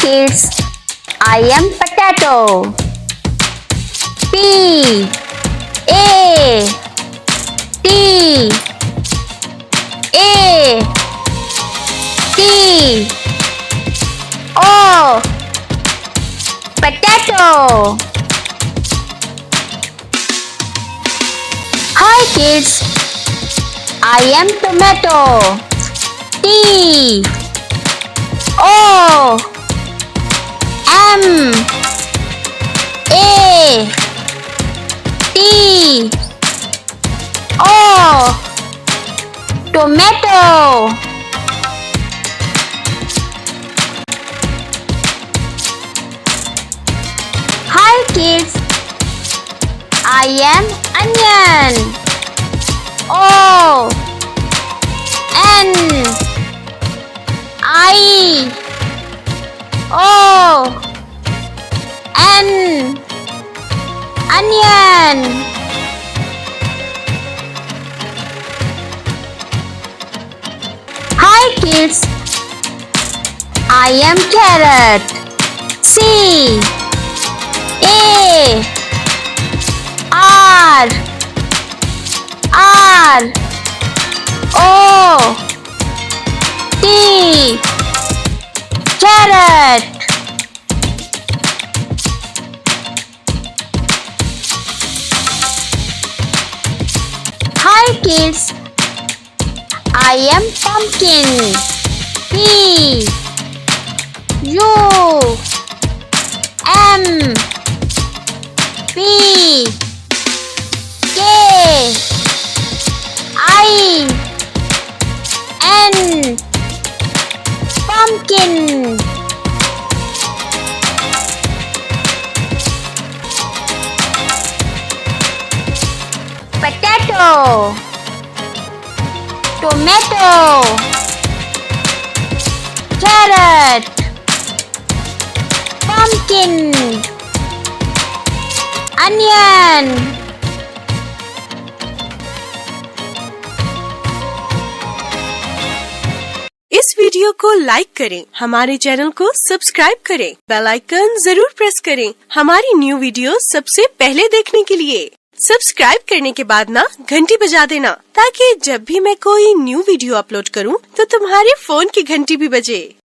kids, I am potato. P A T A T O Potato. Hi kids, I am tomato. T O M A T O Tomato. Hi kids, I am onion. O N I O N Onion. Hi kids, I am carrot. C A R R O T Carrot. Hi kids, I am pumpkin. P U M P K I N Pumpkin. Potato, tomato, carrot, pumpkin, onion. इस video को like करें, हमारे channel को subscribe करें, bell icon जरूर press करें हमारी new video सबसे पहले देखने के लिए। सब्सक्राइब करने के बाद ना घंटी बजा देना, ताकि जब भी मैं कोई न्यू वीडियो अपलोड करूं तो तुम्हारे फोन की घंटी भी बजे।